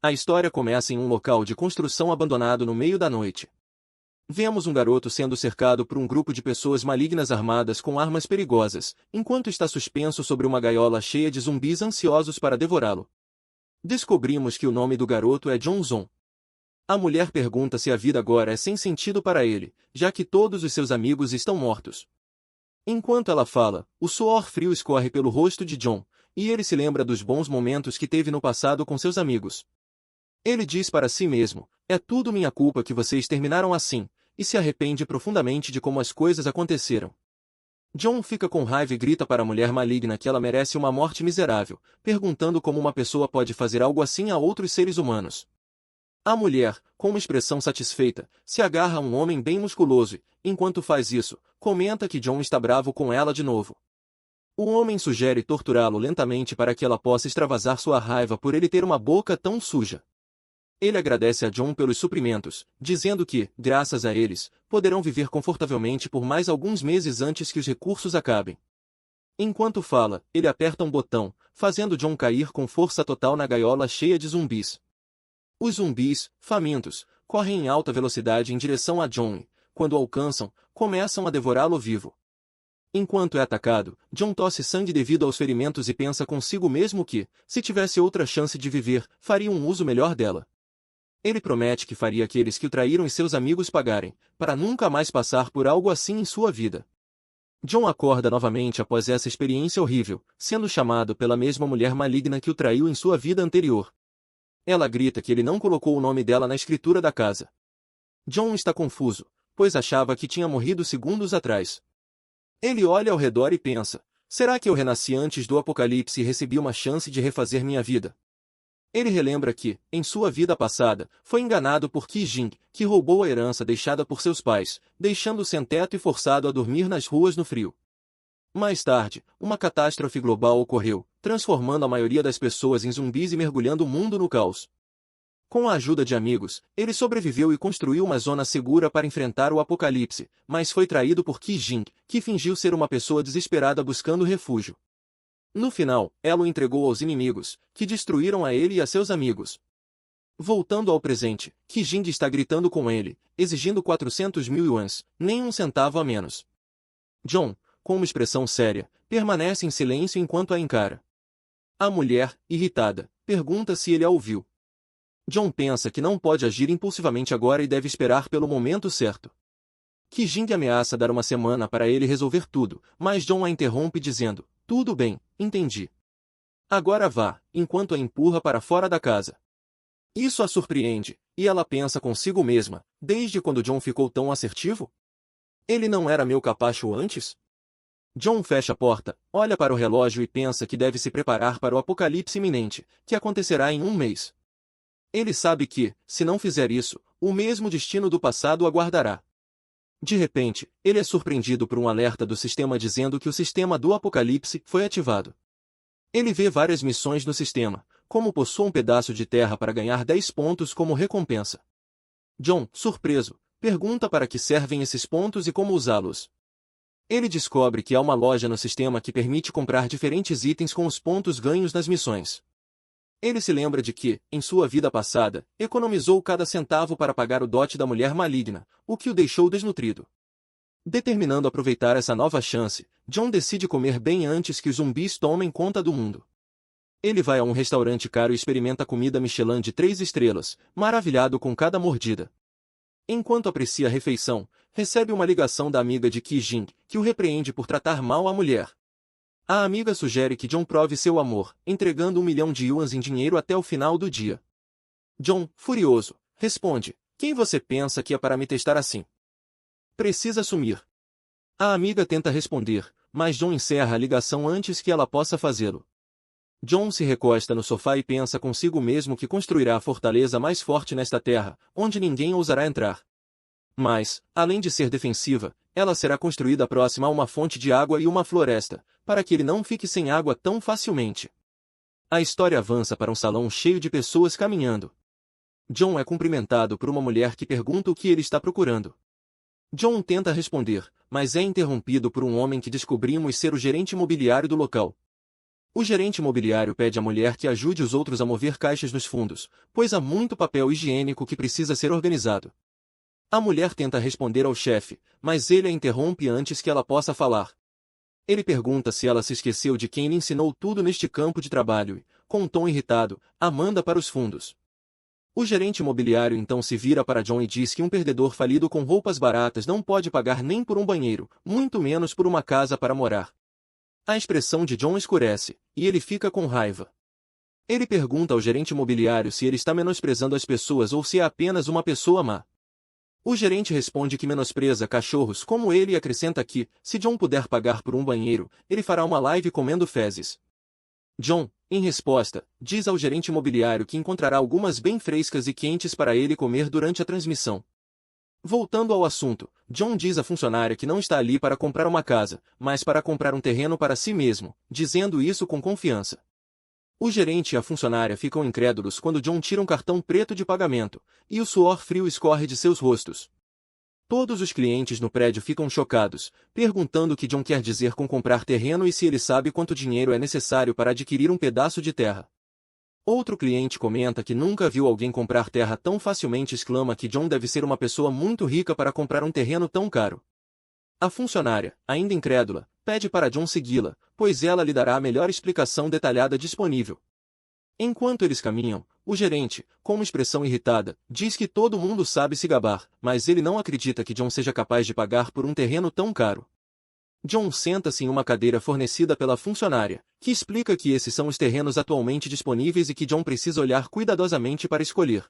A história começa em um local de construção abandonado no meio da noite. Vemos um garoto sendo cercado por um grupo de pessoas malignas armadas com armas perigosas, enquanto está suspenso sobre uma gaiola cheia de zumbis ansiosos para devorá-lo. Descobrimos que o nome do garoto é John Zon. A mulher pergunta se a vida agora é sem sentido para ele, já que todos os seus amigos estão mortos. Enquanto ela fala, o suor frio escorre pelo rosto de John, e ele se lembra dos bons momentos que teve no passado com seus amigos. Ele diz para si mesmo, é tudo minha culpa que vocês terminaram assim, e se arrepende profundamente de como as coisas aconteceram. John fica com raiva e grita para a mulher maligna que ela merece uma morte miserável, perguntando como uma pessoa pode fazer algo assim a outros seres humanos. A mulher, com uma expressão satisfeita, se agarra a um homem bem musculoso e, enquanto faz isso, comenta que John está bravo com ela de novo. O homem sugere torturá-lo lentamente para que ela possa extravasar sua raiva por ele ter uma boca tão suja. Ele agradece a John pelos suprimentos, dizendo que, graças a eles, poderão viver confortavelmente por mais alguns meses antes que os recursos acabem. Enquanto fala, ele aperta um botão, fazendo John cair com força total na gaiola cheia de zumbis. Os zumbis, famintos, correm em alta velocidade em direção a John e, quando o alcançam, começam a devorá-lo vivo. Enquanto é atacado, John tosse sangue devido aos ferimentos e pensa consigo mesmo que, se tivesse outra chance de viver, faria um uso melhor dela. Ele promete que faria aqueles que o traíram e seus amigos pagarem, para nunca mais passar por algo assim em sua vida. John acorda novamente após essa experiência horrível, sendo chamado pela mesma mulher maligna que o traiu em sua vida anterior. Ela grita que ele não colocou o nome dela na escritura da casa. John está confuso, pois achava que tinha morrido segundos atrás. Ele olha ao redor e pensa, será que eu renasci antes do apocalipse e recebi uma chance de refazer minha vida? Ele relembra que, em sua vida passada, foi enganado por Qi Jing, que roubou a herança deixada por seus pais, deixando-o sem teto e forçado a dormir nas ruas no frio. Mais tarde, uma catástrofe global ocorreu, transformando a maioria das pessoas em zumbis e mergulhando o mundo no caos. Com a ajuda de amigos, ele sobreviveu e construiu uma zona segura para enfrentar o apocalipse, mas foi traído por Qi Jing, que fingiu ser uma pessoa desesperada buscando refúgio. No final, ela o entregou aos inimigos, que destruíram a ele e a seus amigos. Voltando ao presente, Qi Jing está gritando com ele, exigindo 400.000 yuans, nem um centavo a menos. John, com uma expressão séria, permanece em silêncio enquanto a encara. A mulher, irritada, pergunta se ele a ouviu. John pensa que não pode agir impulsivamente agora e deve esperar pelo momento certo. Qi Jing ameaça dar uma semana para ele resolver tudo, mas John a interrompe dizendo, tudo bem, entendi. Agora vá, enquanto a empurra para fora da casa. Isso a surpreende, e ela pensa consigo mesma, desde quando John ficou tão assertivo? Ele não era meu capacho antes? John fecha a porta, olha para o relógio e pensa que deve se preparar para o apocalipse iminente, que acontecerá em um mês. Ele sabe que, se não fizer isso, o mesmo destino do passado o aguardará. De repente, ele é surpreendido por um alerta do sistema dizendo que o sistema do apocalipse foi ativado. Ele vê várias missões no sistema, como possua um pedaço de terra para ganhar 10 pontos como recompensa. John, surpreso, pergunta para que servem esses pontos e como usá-los. Ele descobre que há uma loja no sistema que permite comprar diferentes itens com os pontos ganhos nas missões. Ele se lembra de que, em sua vida passada, economizou cada centavo para pagar o dote da mulher maligna, o que o deixou desnutrido. Determinando aproveitar essa nova chance, John decide comer bem antes que os zumbis tomem conta do mundo. Ele vai a um restaurante caro e experimenta comida Michelin de 3 estrelas, maravilhado com cada mordida. Enquanto aprecia a refeição, recebe uma ligação da amiga de Qi Jing, que o repreende por tratar mal a mulher. A amiga sugere que John prove seu amor, entregando 1 milhão de yuans em dinheiro até o final do dia. John, furioso, responde, quem você pensa que é para me testar assim? Precisa sumir. A amiga tenta responder, mas John encerra a ligação antes que ela possa fazê-lo. John se recosta no sofá e pensa consigo mesmo que construirá a fortaleza mais forte nesta terra, onde ninguém ousará entrar. Mas, além de ser defensiva, ela será construída próxima a uma fonte de água e uma floresta, para que ele não fique sem água tão facilmente. A história avança para um salão cheio de pessoas caminhando. John é cumprimentado por uma mulher que pergunta o que ele está procurando. John tenta responder, mas é interrompido por um homem que descobrimos ser o gerente imobiliário do local. O gerente imobiliário pede à mulher que ajude os outros a mover caixas nos fundos, pois há muito papel higiênico que precisa ser organizado. A mulher tenta responder ao chefe, mas ele a interrompe antes que ela possa falar. Ele pergunta se ela se esqueceu de quem lhe ensinou tudo neste campo de trabalho e, com um tom irritado, a manda para os fundos. O gerente imobiliário então se vira para John e diz que um perdedor falido com roupas baratas não pode pagar nem por um banheiro, muito menos por uma casa para morar. A expressão de John escurece, e ele fica com raiva. Ele pergunta ao gerente imobiliário se ele está menosprezando as pessoas ou se é apenas uma pessoa má. O gerente responde que menospreza cachorros como ele e acrescenta que, se John puder pagar por um banheiro, ele fará uma live comendo fezes. John, em resposta, diz ao gerente imobiliário que encontrará algumas bem frescas e quentes para ele comer durante a transmissão. Voltando ao assunto, John diz à funcionária que não está ali para comprar uma casa, mas para comprar um terreno para si mesmo, dizendo isso com confiança. O gerente e a funcionária ficam incrédulos quando John tira um cartão preto de pagamento, e o suor frio escorre de seus rostos. Todos os clientes no prédio ficam chocados, perguntando o que John quer dizer com comprar terreno e se ele sabe quanto dinheiro é necessário para adquirir um pedaço de terra. Outro cliente comenta que nunca viu alguém comprar terra tão facilmente e exclama que John deve ser uma pessoa muito rica para comprar um terreno tão caro. A funcionária, ainda incrédula, pede para John segui-la, pois ela lhe dará a melhor explicação detalhada disponível. Enquanto eles caminham, o gerente, com uma expressão irritada, diz que todo mundo sabe se gabar, mas ele não acredita que John seja capaz de pagar por um terreno tão caro. John senta-se em uma cadeira fornecida pela funcionária, que explica que esses são os terrenos atualmente disponíveis e que John precisa olhar cuidadosamente para escolher.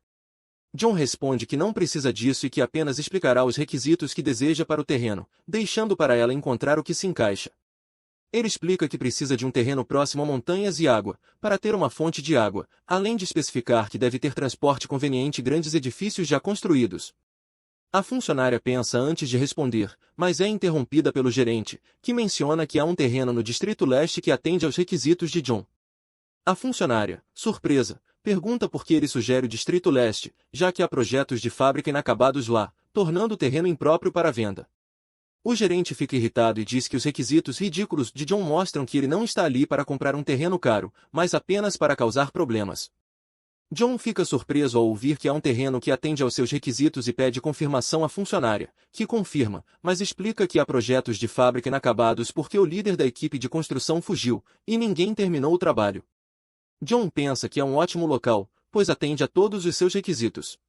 John responde que não precisa disso e que apenas explicará os requisitos que deseja para o terreno, deixando para ela encontrar o que se encaixa. Ele explica que precisa de um terreno próximo a montanhas e água, para ter uma fonte de água, além de especificar que deve ter transporte conveniente e grandes edifícios já construídos. A funcionária pensa antes de responder, mas é interrompida pelo gerente, que menciona que há um terreno no Distrito Leste que atende aos requisitos de John. A funcionária, surpresa, pergunta por que ele sugere o Distrito Leste, já que há projetos de fábrica inacabados lá, tornando o terreno impróprio para venda. O gerente fica irritado e diz que os requisitos ridículos de John mostram que ele não está ali para comprar um terreno caro, mas apenas para causar problemas. John fica surpreso ao ouvir que há um terreno que atende aos seus requisitos e pede confirmação à funcionária, que confirma, mas explica que há projetos de fábrica inacabados porque o líder da equipe de construção fugiu, e ninguém terminou o trabalho. John pensa que é um ótimo local, pois atende a todos os seus requisitos.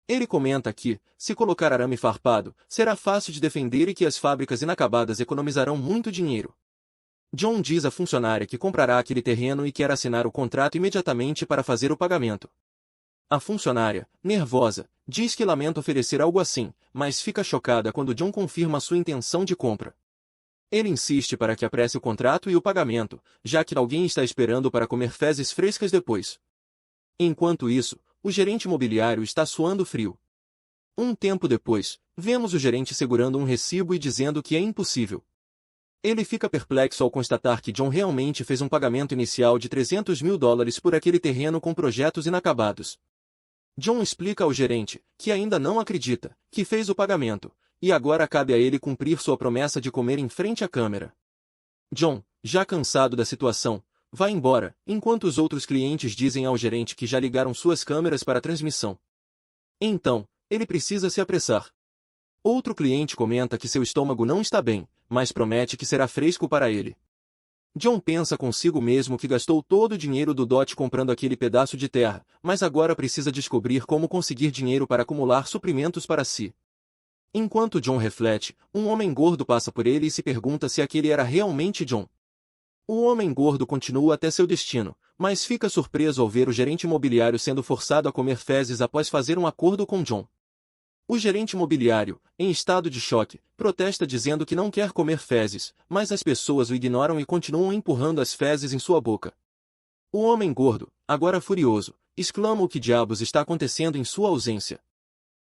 Ele comenta que, se colocar arame farpado, será fácil de defender e que as fábricas inacabadas economizarão muito dinheiro. John diz à funcionária que comprará aquele terreno e quer assinar o contrato imediatamente para fazer o pagamento. A funcionária, nervosa, diz que lamenta oferecer algo assim, mas fica chocada quando John confirma sua intenção de compra. Ele insiste para que apresse o contrato e o pagamento, já que alguém está esperando para comer fezes frescas depois. Enquanto isso, o gerente imobiliário está suando frio. Um tempo depois, vemos o gerente segurando um recibo e dizendo que é impossível. Ele fica perplexo ao constatar que John realmente fez um pagamento inicial de $300.000 por aquele terreno com projetos inacabados. John explica ao gerente, que ainda não acredita, que fez o pagamento, e agora cabe a ele cumprir sua promessa de comer em frente à câmera. John, já cansado da situação, vai embora, enquanto os outros clientes dizem ao gerente que já ligaram suas câmeras para a transmissão. Então, ele precisa se apressar. Outro cliente comenta que seu estômago não está bem, mas promete que será fresco para ele. John pensa consigo mesmo que gastou todo o dinheiro do dote comprando aquele pedaço de terra, mas agora precisa descobrir como conseguir dinheiro para acumular suprimentos para si. Enquanto John reflete, um homem gordo passa por ele e se pergunta se aquele era realmente John. O homem gordo continua até seu destino, mas fica surpreso ao ver o gerente imobiliário sendo forçado a comer fezes após fazer um acordo com John. O gerente imobiliário, em estado de choque, protesta dizendo que não quer comer fezes, mas as pessoas o ignoram e continuam empurrando as fezes em sua boca. O homem gordo, agora furioso, exclama o que diabos está acontecendo em sua ausência.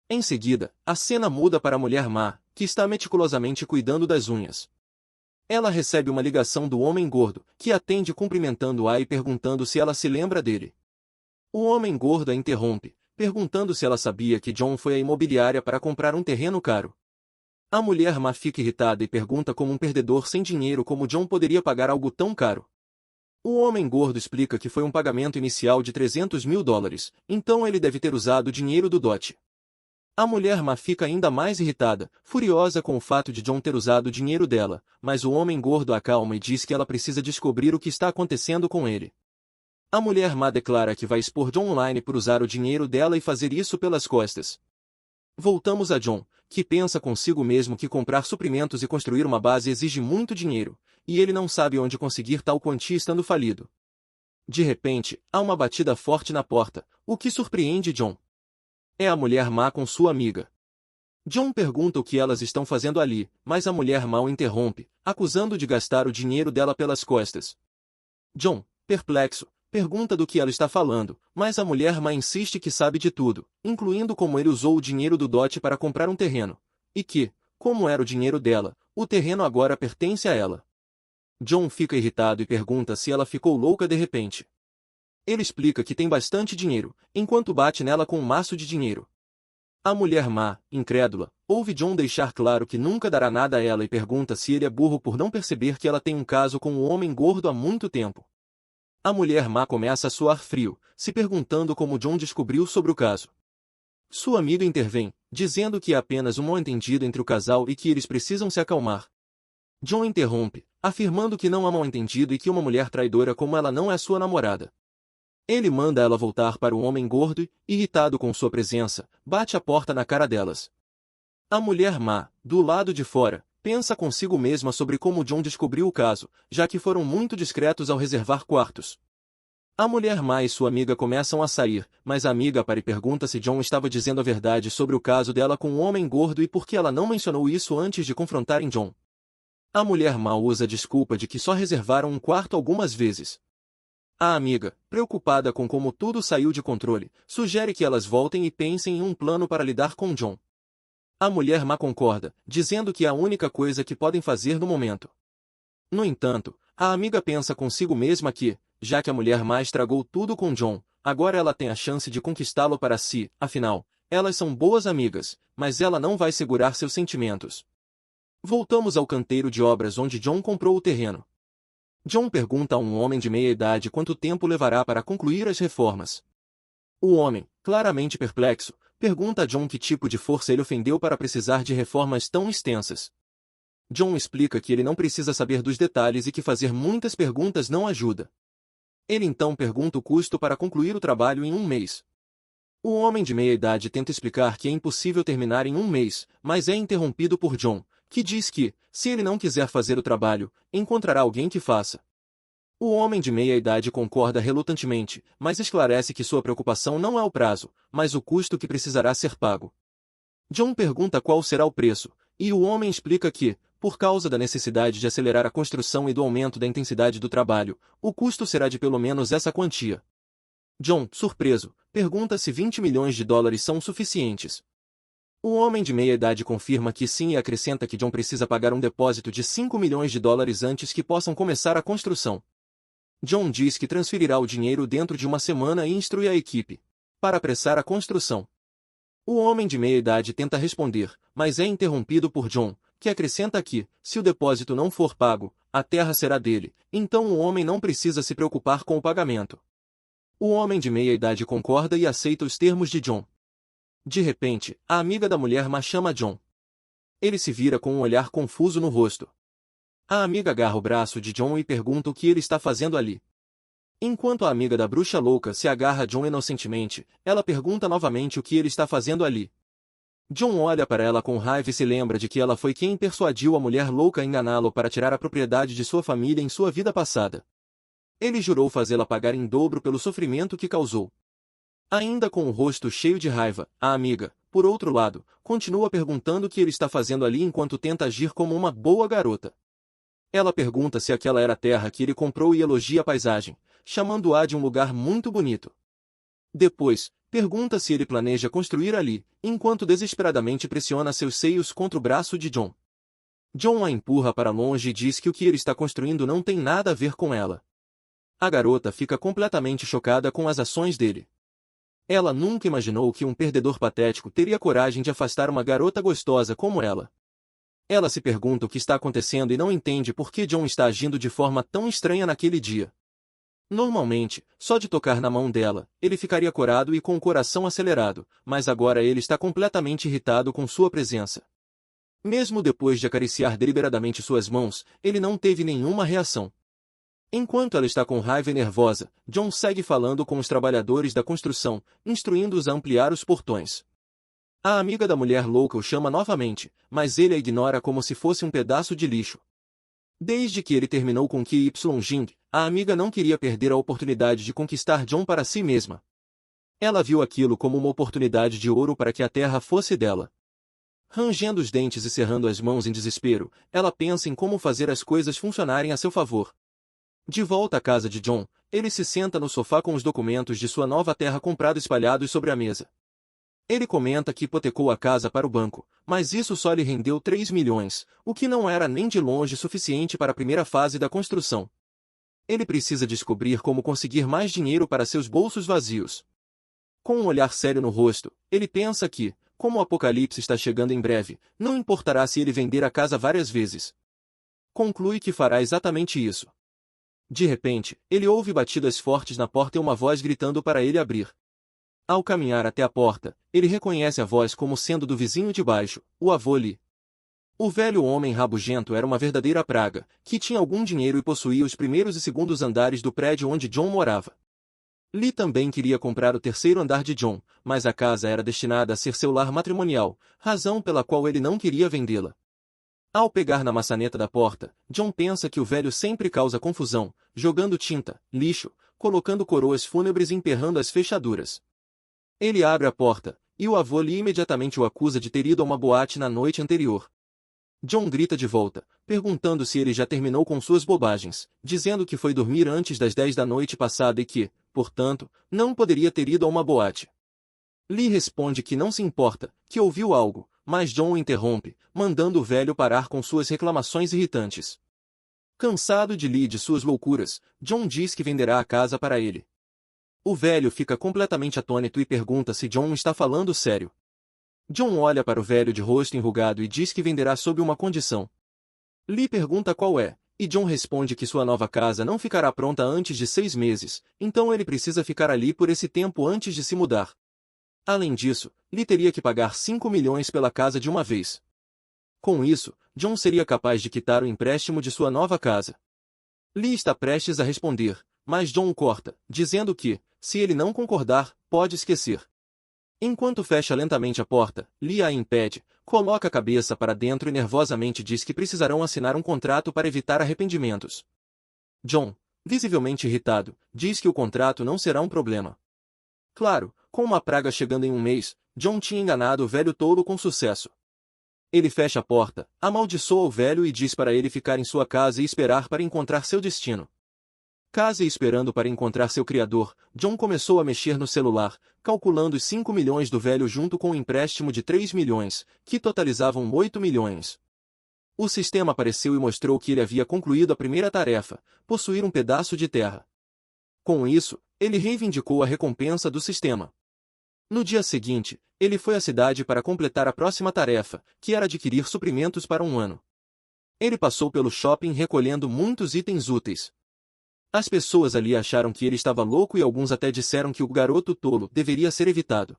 Em seguida, a cena muda para a mulher má, que está meticulosamente cuidando das unhas. Ela recebe uma ligação do homem gordo, que atende cumprimentando-a e perguntando se ela se lembra dele. O homem gordo a interrompe, perguntando se ela sabia que John foi à imobiliária para comprar um terreno caro. A mulher má fica irritada e pergunta como um perdedor sem dinheiro como John poderia pagar algo tão caro. O homem gordo explica que foi um pagamento inicial de 300 mil dólares, então ele deve ter usado o dinheiro do dote. A mulher má fica ainda mais irritada, furiosa com o fato de John ter usado o dinheiro dela, mas o homem gordo a acalma e diz que ela precisa descobrir o que está acontecendo com ele. A mulher má declara que vai expor John online por usar o dinheiro dela e fazer isso pelas costas. Voltamos a John, que pensa consigo mesmo que comprar suprimentos e construir uma base exige muito dinheiro, e ele não sabe onde conseguir tal quantia estando falido. De repente, há uma batida forte na porta, o que surpreende John. É a mulher má com sua amiga. John pergunta o que elas estão fazendo ali, mas a mulher má o interrompe, acusando de gastar o dinheiro dela pelas costas. John, perplexo, pergunta do que ela está falando, mas a mulher má insiste que sabe de tudo, incluindo como ele usou o dinheiro do dote para comprar um terreno, e que, como era o dinheiro dela, o terreno agora pertence a ela. John fica irritado e pergunta se ela ficou louca de repente. Ele explica que tem bastante dinheiro, enquanto bate nela com um maço de dinheiro. A mulher má, incrédula, ouve John deixar claro que nunca dará nada a ela e pergunta se ele é burro por não perceber que ela tem um caso com o homem gordo há muito tempo. A mulher má começa a suar frio, se perguntando como John descobriu sobre o caso. Sua amiga intervém, dizendo que é apenas um mal-entendido entre o casal e que eles precisam se acalmar. John interrompe, afirmando que não há mal-entendido e que uma mulher traidora como ela não é sua namorada. Ele manda ela voltar para o homem gordo e, irritado com sua presença, bate a porta na cara delas. A mulher má, do lado de fora, pensa consigo mesma sobre como John descobriu o caso, já que foram muito discretos ao reservar quartos. A mulher má e sua amiga começam a sair, mas a amiga para e pergunta se John estava dizendo a verdade sobre o caso dela com o homem gordo e por que ela não mencionou isso antes de confrontarem John. A mulher má usa a desculpa de que só reservaram um quarto algumas vezes. A amiga, preocupada com como tudo saiu de controle, sugere que elas voltem e pensem em um plano para lidar com John. A mulher má concorda, dizendo que é a única coisa que podem fazer no momento. No entanto, a amiga pensa consigo mesma que, já que a mulher má estragou tudo com John, agora ela tem a chance de conquistá-lo para si, afinal, elas são boas amigas, mas ela não vai segurar seus sentimentos. Voltamos ao canteiro de obras onde John comprou o terreno. John pergunta a um homem de meia idade quanto tempo levará para concluir as reformas. O homem, claramente perplexo, pergunta a John que tipo de força ele ofendeu para precisar de reformas tão extensas. John explica que ele não precisa saber dos detalhes e que fazer muitas perguntas não ajuda. Ele então pergunta o custo para concluir o trabalho em um mês. O homem de meia idade tenta explicar que é impossível terminar em um mês, mas é interrompido por John, que diz que, se ele não quiser fazer o trabalho, encontrará alguém que faça. O homem de meia idade concorda relutantemente, mas esclarece que sua preocupação não é o prazo, mas o custo que precisará ser pago. John pergunta qual será o preço, e o homem explica que, por causa da necessidade de acelerar a construção e do aumento da intensidade do trabalho, o custo será de pelo menos essa quantia. John, surpreso, pergunta se 20 milhões de dólares são suficientes. O homem de meia idade confirma que sim e acrescenta que John precisa pagar um depósito de 5 milhões de dólares antes que possam começar a construção. John diz que transferirá o dinheiro dentro de uma semana e instrui a equipe para apressar a construção. O homem de meia idade tenta responder, mas é interrompido por John, que acrescenta que, se o depósito não for pago, a terra será dele, então o homem não precisa se preocupar com o pagamento. O homem de meia idade concorda e aceita os termos de John. De repente, a amiga da mulher má chama John. Ele se vira com um olhar confuso no rosto. A amiga agarra o braço de John e pergunta o que ele está fazendo ali. Enquanto a amiga da bruxa louca se agarra a John inocentemente, ela pergunta novamente o que ele está fazendo ali. John olha para ela com raiva e se lembra de que ela foi quem persuadiu a mulher louca a enganá-lo para tirar a propriedade de sua família em sua vida passada. Ele jurou fazê-la pagar em dobro pelo sofrimento que causou. Ainda com o rosto cheio de raiva, a amiga, por outro lado, continua perguntando o que ele está fazendo ali enquanto tenta agir como uma boa garota. Ela pergunta se aquela era a terra que ele comprou e elogia a paisagem, chamando-a de um lugar muito bonito. Depois, pergunta se ele planeja construir ali, enquanto desesperadamente pressiona seus seios contra o braço de John. John a empurra para longe e diz que o que ele está construindo não tem nada a ver com ela. A garota fica completamente chocada com as ações dele. Ela nunca imaginou que um perdedor patético teria coragem de afastar uma garota gostosa como ela. Ela se pergunta o que está acontecendo e não entende por que John está agindo de forma tão estranha naquele dia. Normalmente, só de tocar na mão dela, ele ficaria corado e com o coração acelerado, mas agora ele está completamente irritado com sua presença. Mesmo depois de acariciar deliberadamente suas mãos, ele não teve nenhuma reação. Enquanto ela está com raiva e nervosa, John segue falando com os trabalhadores da construção, instruindo-os a ampliar os portões. A amiga da mulher louca o chama novamente, mas ele a ignora como se fosse um pedaço de lixo. Desde que ele terminou com Qi Jing, a amiga não queria perder a oportunidade de conquistar John para si mesma. Ela viu aquilo como uma oportunidade de ouro para que a terra fosse dela. Rangendo os dentes e cerrando as mãos em desespero, ela pensa em como fazer as coisas funcionarem a seu favor. De volta à casa de John, ele se senta no sofá com os documentos de sua nova terra comprada espalhados sobre a mesa. Ele comenta que hipotecou a casa para o banco, mas isso só lhe rendeu 3 milhões, o que não era nem de longe suficiente para a primeira fase da construção. Ele precisa descobrir como conseguir mais dinheiro para seus bolsos vazios. Com um olhar sério no rosto, ele pensa que, como o apocalipse está chegando em breve, não importará se ele vender a casa várias vezes. Conclui que fará exatamente isso. De repente, ele ouve batidas fortes na porta e uma voz gritando para ele abrir. Ao caminhar até a porta, ele reconhece a voz como sendo do vizinho de baixo, o avô Lee. O velho homem rabugento era uma verdadeira praga, que tinha algum dinheiro e possuía os primeiros e segundos andares do prédio onde John morava. Lee também queria comprar o terceiro andar de John, mas a casa era destinada a ser seu lar matrimonial, razão pela qual ele não queria vendê-la. Ao pegar na maçaneta da porta, John pensa que o velho sempre causa confusão, jogando tinta, lixo, colocando coroas fúnebres e emperrando as fechaduras. Ele abre a porta, e o avô Lee imediatamente o acusa de ter ido a uma boate na noite anterior. John grita de volta, perguntando se ele já terminou com suas bobagens, dizendo que foi dormir antes das 10 da noite passada e que, portanto, não poderia ter ido a uma boate. Lee responde que não se importa, que ouviu algo, mas John o interrompe, mandando o velho parar com suas reclamações irritantes. Cansado de Lee e de suas loucuras, John diz que venderá a casa para ele. O velho fica completamente atônito e pergunta se John está falando sério. John olha para o velho de rosto enrugado e diz que venderá sob uma condição. Lee pergunta qual é, e John responde que sua nova casa não ficará pronta antes de 6 meses, então ele precisa ficar ali por esse tempo antes de se mudar. Além disso, Lee teria que pagar 5 milhões pela casa de uma vez. Com isso, John seria capaz de quitar o empréstimo de sua nova casa. Lee está prestes a responder, mas John o corta, dizendo que, se ele não concordar, pode esquecer. Enquanto fecha lentamente a porta, Lee a impede, coloca a cabeça para dentro e nervosamente diz que precisarão assinar um contrato para evitar arrependimentos. John, visivelmente irritado, diz que o contrato não será um problema. Claro, com uma praga chegando em um mês, John tinha enganado o velho touro com sucesso. Ele fecha a porta, amaldiçoa o velho e diz para ele ficar em sua casa e esperar para encontrar seu destino. Casa e esperando para encontrar seu criador, John começou a mexer no celular, calculando os 5 milhões do velho junto com o empréstimo de 3 milhões, que totalizavam 8 milhões. O sistema apareceu e mostrou que ele havia concluído a primeira tarefa, possuir um pedaço de terra. Com isso, ele reivindicou a recompensa do sistema. No dia seguinte, ele foi à cidade para completar a próxima tarefa, que era adquirir suprimentos para um ano. Ele passou pelo shopping recolhendo muitos itens úteis. As pessoas ali acharam que ele estava louco e alguns até disseram que o garoto tolo deveria ser evitado.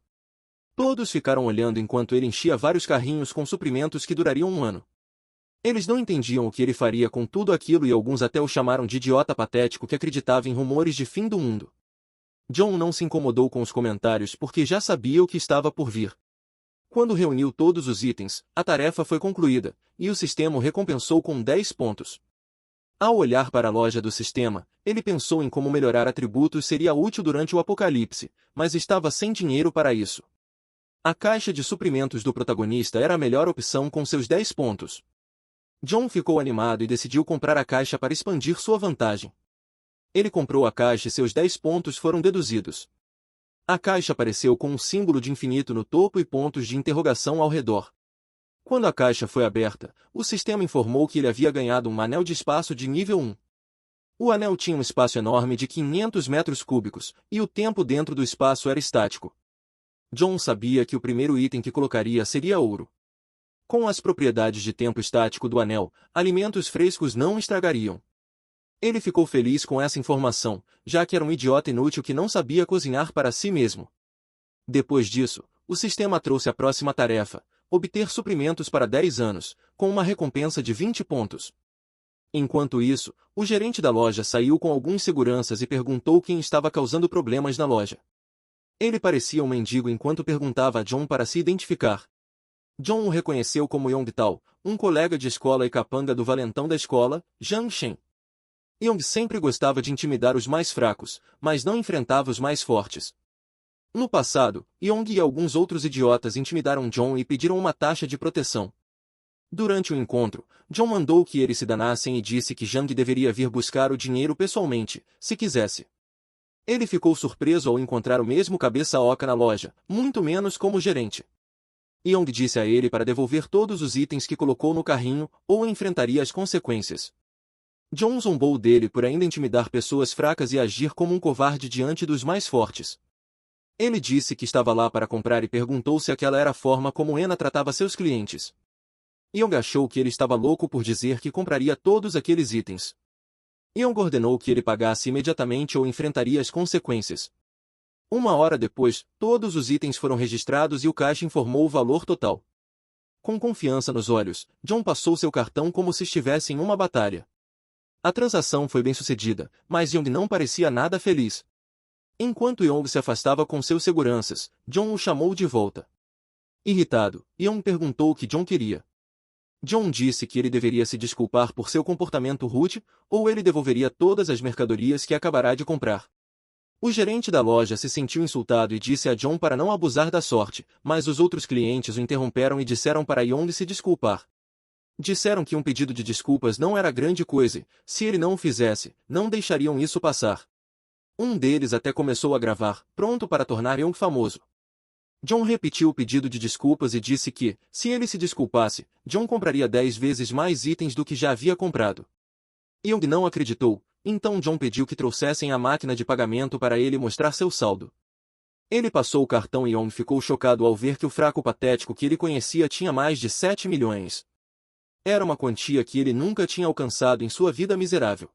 Todos ficaram olhando enquanto ele enchia vários carrinhos com suprimentos que durariam um ano. Eles não entendiam o que ele faria com tudo aquilo e alguns até o chamaram de idiota patético que acreditava em rumores de fim do mundo. John não se incomodou com os comentários porque já sabia o que estava por vir. Quando reuniu todos os itens, a tarefa foi concluída, e o sistema o recompensou com 10 pontos. Ao olhar para a loja do sistema, ele pensou em como melhorar atributos seria útil durante o apocalipse, mas estava sem dinheiro para isso. A caixa de suprimentos do protagonista era a melhor opção com seus 10 pontos. John ficou animado e decidiu comprar a caixa para expandir sua vantagem. Ele comprou a caixa e seus 10 pontos foram deduzidos. A caixa apareceu com um símbolo de infinito no topo e pontos de interrogação ao redor. Quando a caixa foi aberta, o sistema informou que ele havia ganhado um anel de espaço de nível 1. O anel tinha um espaço enorme de 500 metros cúbicos, e o tempo dentro do espaço era estático. John sabia que o primeiro item que colocaria seria ouro. Com as propriedades de tempo estático do anel, alimentos frescos não estragariam. Ele ficou feliz com essa informação, já que era um idiota inútil que não sabia cozinhar para si mesmo. Depois disso, o sistema trouxe a próxima tarefa: obter suprimentos para 10 anos, com uma recompensa de 20 pontos. Enquanto isso, o gerente da loja saiu com alguns seguranças e perguntou quem estava causando problemas na loja. Ele parecia um mendigo enquanto perguntava a John para se identificar. John o reconheceu como Yong Tao, um colega de escola e capanga do valentão da escola, Zhang Shen. Yong sempre gostava de intimidar os mais fracos, mas não enfrentava os mais fortes. No passado, Yong e alguns outros idiotas intimidaram John e pediram uma taxa de proteção. Durante o encontro, John mandou que eles se danassem e disse que Zhang deveria vir buscar o dinheiro pessoalmente, se quisesse. Ele ficou surpreso ao encontrar o mesmo cabeça oca na loja, muito menos como gerente. Yong disse a ele para devolver todos os itens que colocou no carrinho, ou enfrentaria as consequências. John zombou dele por ainda intimidar pessoas fracas e agir como um covarde diante dos mais fortes. Ele disse que estava lá para comprar e perguntou se aquela era a forma como Ena tratava seus clientes. Yong achou que ele estava louco por dizer que compraria todos aqueles itens. Yong ordenou que ele pagasse imediatamente ou enfrentaria as consequências. Uma hora depois, todos os itens foram registrados e o caixa informou o valor total. Com confiança nos olhos, John passou seu cartão como se estivesse em uma batalha. A transação foi bem-sucedida, mas Yong não parecia nada feliz. Enquanto Yong se afastava com seus seguranças, John o chamou de volta. Irritado, Yong perguntou o que John queria. John disse que ele deveria se desculpar por seu comportamento rude, ou ele devolveria todas as mercadorias que acabará de comprar. O gerente da loja se sentiu insultado e disse a John para não abusar da sorte, mas os outros clientes o interromperam e disseram para Yong se desculpar. Disseram que um pedido de desculpas não era grande coisa, e, se ele não o fizesse, não deixariam isso passar. Um deles até começou a gravar, pronto para tornar Yong famoso. John repetiu o pedido de desculpas e disse que, se ele se desculpasse, John compraria 10 vezes mais itens do que já havia comprado. Yong não acreditou, então John pediu que trouxessem a máquina de pagamento para ele mostrar seu saldo. Ele passou o cartão e Yong ficou chocado ao ver que o fraco patético que ele conhecia tinha mais de 7 milhões. Era uma quantia que ele nunca tinha alcançado em sua vida miserável.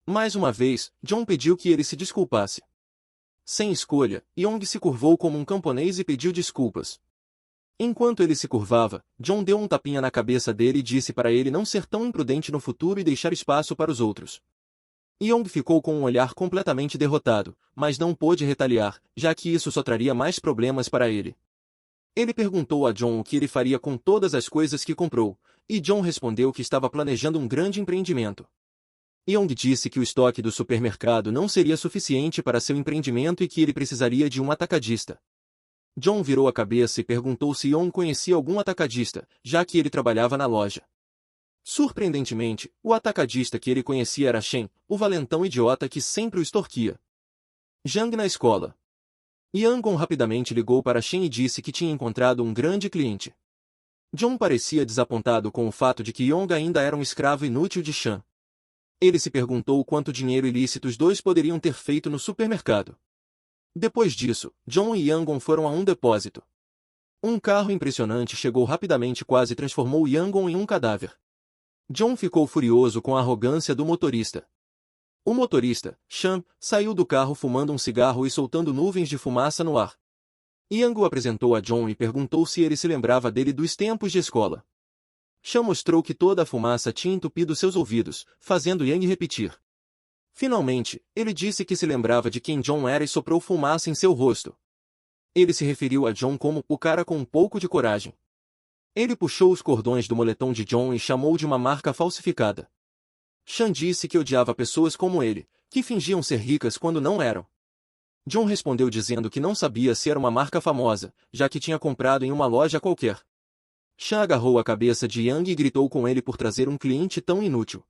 Mais uma vez, John pediu que ele se desculpasse. Sem escolha, Yong se curvou como um camponês e pediu desculpas. Enquanto ele se curvava, John deu um tapinha na cabeça dele e disse para ele não ser tão imprudente no futuro e deixar espaço para os outros. Yong ficou com um olhar completamente derrotado, mas não pôde retaliar, já que isso só traria mais problemas para ele. Ele perguntou a John o que ele faria com todas as coisas que comprou, e John respondeu que estava planejando um grande empreendimento. Yong disse que o estoque do supermercado não seria suficiente para seu empreendimento e que ele precisaria de um atacadista. John virou a cabeça e perguntou se Yong conhecia algum atacadista, já que ele trabalhava na loja. Surpreendentemente, o atacadista que ele conhecia era Shen, o valentão idiota que sempre o extorquia. Zhang na escola. Yangon rapidamente ligou para Shen e disse que tinha encontrado um grande cliente. John parecia desapontado com o fato de que Yong ainda era um escravo inútil de Shen. Ele se perguntou quanto dinheiro ilícito os dois poderiam ter feito no supermercado. Depois disso, John e Yangon foram a um depósito. Um carro impressionante chegou rapidamente e quase transformou Yangon em um cadáver. John ficou furioso com a arrogância do motorista. O motorista, Shan, saiu do carro fumando um cigarro e soltando nuvens de fumaça no ar. Yang o apresentou a John e perguntou se ele se lembrava dele dos tempos de escola. Shan mostrou que toda a fumaça tinha entupido seus ouvidos, fazendo Yang repetir. Finalmente, ele disse que se lembrava de quem John era e soprou fumaça em seu rosto. Ele se referiu a John como o cara com um pouco de coragem. Ele puxou os cordões do moletom de John e chamou de uma marca falsificada. Shan disse que odiava pessoas como ele, que fingiam ser ricas quando não eram. John respondeu dizendo que não sabia se era uma marca famosa, já que tinha comprado em uma loja qualquer. Shan agarrou a cabeça de Yang e gritou com ele por trazer um cliente tão inútil.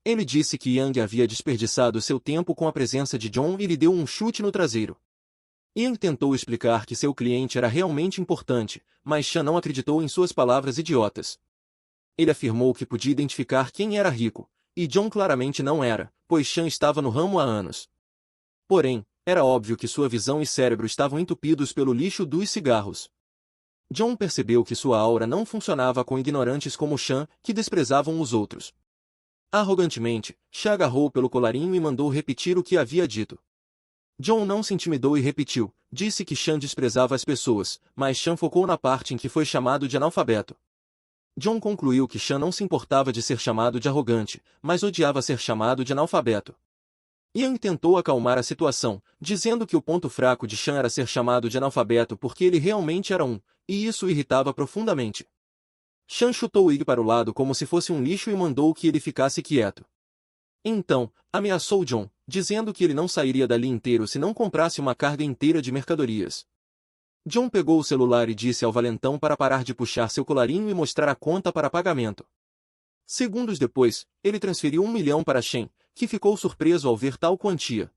Ele disse que Yang havia desperdiçado seu tempo com a presença de John e lhe deu um chute no traseiro. Yang tentou explicar que seu cliente era realmente importante, mas Shan não acreditou em suas palavras idiotas. Ele afirmou que podia identificar quem era rico, e John claramente não era, pois Shan estava no ramo há anos. Porém, era óbvio que sua visão e cérebro estavam entupidos pelo lixo dos cigarros. John percebeu que sua aura não funcionava com ignorantes como Shan, que desprezavam os outros. Arrogantemente, Chan agarrou pelo colarinho e mandou repetir o que havia dito. John não se intimidou e repetiu. Disse que Chan desprezava as pessoas, mas Chan focou na parte em que foi chamado de analfabeto. John concluiu que Chan não se importava de ser chamado de arrogante, mas odiava ser chamado de analfabeto. Ian tentou acalmar a situação, dizendo que o ponto fraco de Chan era ser chamado de analfabeto porque ele realmente era um, e isso o irritava profundamente. Chan chutou Ig para o lado como se fosse um lixo e mandou que ele ficasse quieto. Então, ameaçou John, dizendo que ele não sairia dali inteiro se não comprasse uma carga inteira de mercadorias. John pegou o celular e disse ao valentão para parar de puxar seu colarinho e mostrar a conta para pagamento. Segundos depois, ele transferiu 1 milhão para Shen, que ficou surpreso ao ver tal quantia.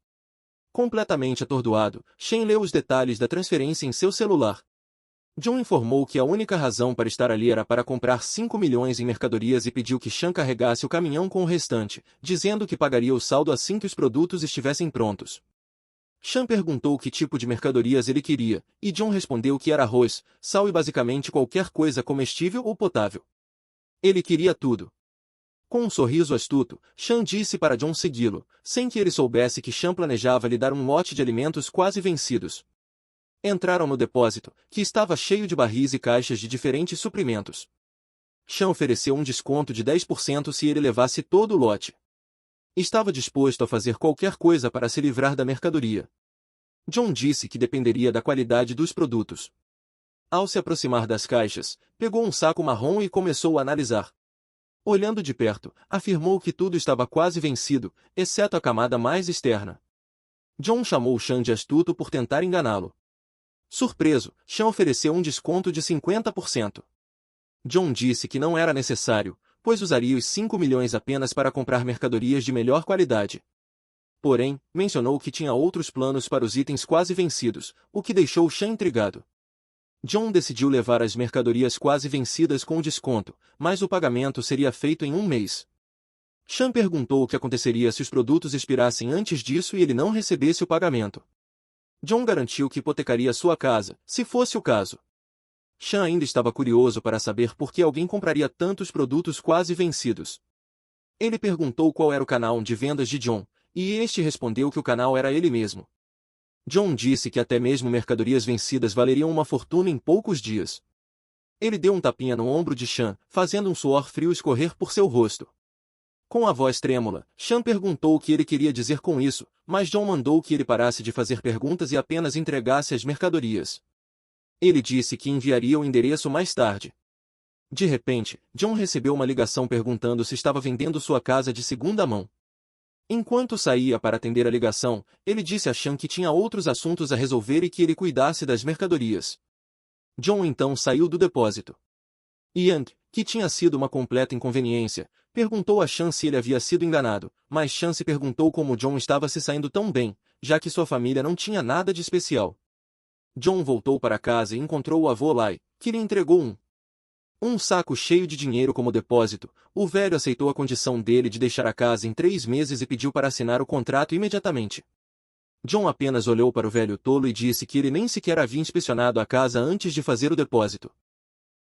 Completamente atordoado, Shen leu os detalhes da transferência em seu celular. John informou que a única razão para estar ali era para comprar 5 milhões em mercadorias e pediu que Shan carregasse o caminhão com o restante, dizendo que pagaria o saldo assim que os produtos estivessem prontos. Shan perguntou que tipo de mercadorias ele queria, e John respondeu que era arroz, sal e basicamente qualquer coisa comestível ou potável. Ele queria tudo. Com um sorriso astuto, Shan disse para John segui-lo, sem que ele soubesse que Shan planejava lhe dar um lote de alimentos quase vencidos. Entraram no depósito, que estava cheio de barris e caixas de diferentes suprimentos. Shan ofereceu um desconto de 10% se ele levasse todo o lote. Estava disposto a fazer qualquer coisa para se livrar da mercadoria. John disse que dependeria da qualidade dos produtos. Ao se aproximar das caixas, pegou um saco marrom e começou a analisar. Olhando de perto, afirmou que tudo estava quase vencido, exceto a camada mais externa. John chamou Shan de astuto por tentar enganá-lo. Surpreso, Shan ofereceu um desconto de 50%. John disse que não era necessário, pois usaria os 5 milhões apenas para comprar mercadorias de melhor qualidade. Porém, mencionou que tinha outros planos para os itens quase vencidos, o que deixou Shan intrigado. John decidiu levar as mercadorias quase vencidas com o desconto, mas o pagamento seria feito em 1 mês. Shan perguntou o que aconteceria se os produtos expirassem antes disso e ele não recebesse o pagamento. John garantiu que hipotecaria sua casa, se fosse o caso. Shan ainda estava curioso para saber por que alguém compraria tantos produtos quase vencidos. Ele perguntou qual era o canal de vendas de John, e este respondeu que o canal era ele mesmo. John disse que até mesmo mercadorias vencidas valeriam uma fortuna em poucos dias. Ele deu um tapinha no ombro de Shan, fazendo um suor frio escorrer por seu rosto. Com a voz trêmula, Shan perguntou o que ele queria dizer com isso, mas John mandou que ele parasse de fazer perguntas e apenas entregasse as mercadorias. Ele disse que enviaria o endereço mais tarde. De repente, John recebeu uma ligação perguntando se estava vendendo sua casa de segunda mão. Enquanto saía para atender a ligação, ele disse a Shan que tinha outros assuntos a resolver e que ele cuidasse das mercadorias. John então saiu do depósito. Yang, que tinha sido uma completa inconveniência, perguntou a Shan se ele havia sido enganado, mas Shan se perguntou como John estava se saindo tão bem, já que sua família não tinha nada de especial. John voltou para casa e encontrou o avô Lai, que lhe entregou um saco cheio de dinheiro como depósito. O velho aceitou a condição dele de deixar a casa em 3 meses e pediu para assinar o contrato imediatamente. John apenas olhou para o velho tolo e disse que ele nem sequer havia inspecionado a casa antes de fazer o depósito.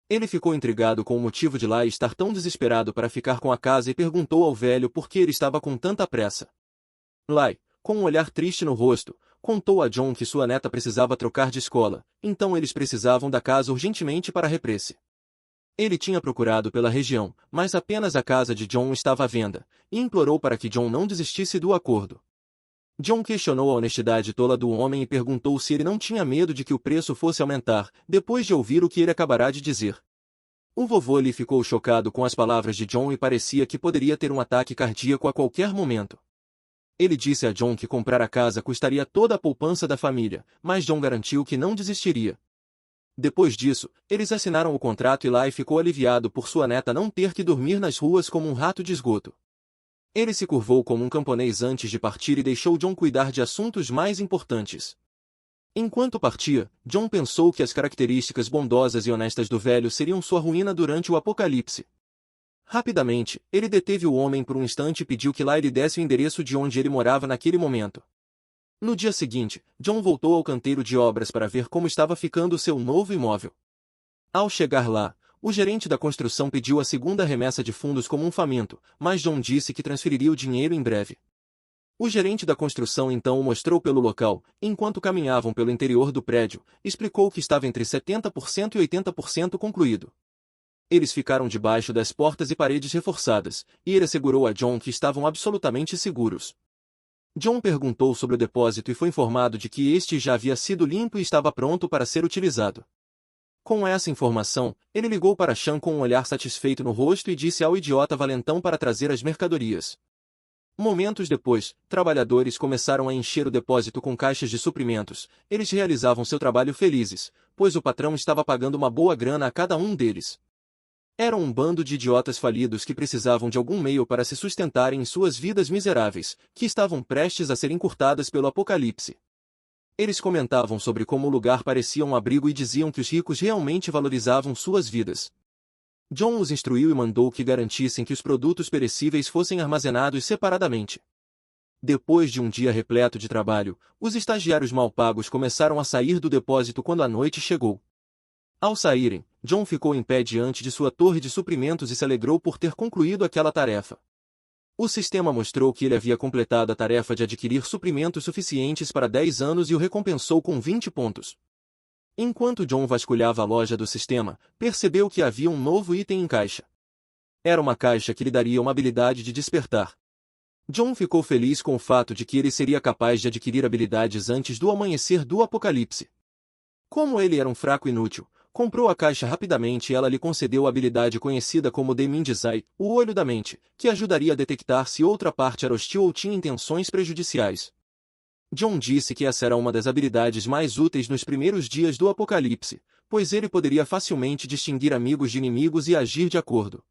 Ele ficou intrigado com o motivo de Lai estar tão desesperado para ficar com a casa e perguntou ao velho por que ele estava com tanta pressa. Lai, com um olhar triste no rosto, contou a John que sua neta precisava trocar de escola, então eles precisavam da casa urgentemente para a represe. Ele tinha procurado pela região, mas apenas a casa de John estava à venda, e implorou para que John não desistisse do acordo. John questionou a honestidade tola do homem e perguntou se ele não tinha medo de que o preço fosse aumentar, depois de ouvir o que ele acabará de dizer. O vovô lhe ficou chocado com as palavras de John e parecia que poderia ter um ataque cardíaco a qualquer momento. Ele disse a John que comprar a casa custaria toda a poupança da família, mas John garantiu que não desistiria. Depois disso, eles assinaram o contrato e Lai ficou aliviado por sua neta não ter que dormir nas ruas como um rato de esgoto. Ele se curvou como um camponês antes de partir e deixou John cuidar de assuntos mais importantes. Enquanto partia, John pensou que as características bondosas e honestas do velho seriam sua ruína durante o apocalipse. Rapidamente, ele deteve o homem por um instante e pediu que Lai lhe desse o endereço de onde ele morava naquele momento. No dia seguinte, John voltou ao canteiro de obras para ver como estava ficando seu novo imóvel. Ao chegar lá, O gerente da construção pediu a segunda remessa de fundos como um faminto, mas John disse que transferiria o dinheiro em breve. O gerente da construção então o mostrou pelo local, enquanto caminhavam pelo interior do prédio, explicou que estava entre 70% e 80% concluído. Eles ficaram debaixo das portas e paredes reforçadas, e ele assegurou a John que estavam absolutamente seguros. John perguntou sobre o depósito e foi informado de que este já havia sido limpo e estava pronto para ser utilizado. Com essa informação, ele ligou para Sean com um olhar satisfeito no rosto e disse ao idiota valentão para trazer as mercadorias. Momentos depois, trabalhadores começaram a encher o depósito com caixas de suprimentos. Eles realizavam seu trabalho felizes, pois o patrão estava pagando uma boa grana a cada um deles. Eram um bando de idiotas falidos que precisavam de algum meio para se sustentarem em suas vidas miseráveis, que estavam prestes a ser encurtadas pelo apocalipse. Eles comentavam sobre como o lugar parecia um abrigo e diziam que os ricos realmente valorizavam suas vidas. John os instruiu e mandou que garantissem que os produtos perecíveis fossem armazenados separadamente. Depois de um dia repleto de trabalho, os estagiários mal pagos começaram a sair do depósito quando a noite chegou. Ao saírem, John ficou em pé diante de sua torre de suprimentos e se alegrou por ter concluído aquela tarefa. O sistema mostrou que ele havia completado a tarefa de adquirir suprimentos suficientes para 10 anos e o recompensou com 20 pontos. Enquanto John vasculhava a loja do sistema, percebeu que havia um novo item em caixa. Era uma caixa que lhe daria uma habilidade de despertar. John ficou feliz com o fato de que ele seria capaz de adquirir habilidades antes do amanhecer do apocalipse. Como ele era um fraco inútil, comprou a caixa rapidamente e ela lhe concedeu a habilidade conhecida como The Mind's Eye, o olho da mente, que ajudaria a detectar se outra parte era hostil ou tinha intenções prejudiciais. John disse que essa era uma das habilidades mais úteis nos primeiros dias do apocalipse, pois ele poderia facilmente distinguir amigos de inimigos e agir de acordo.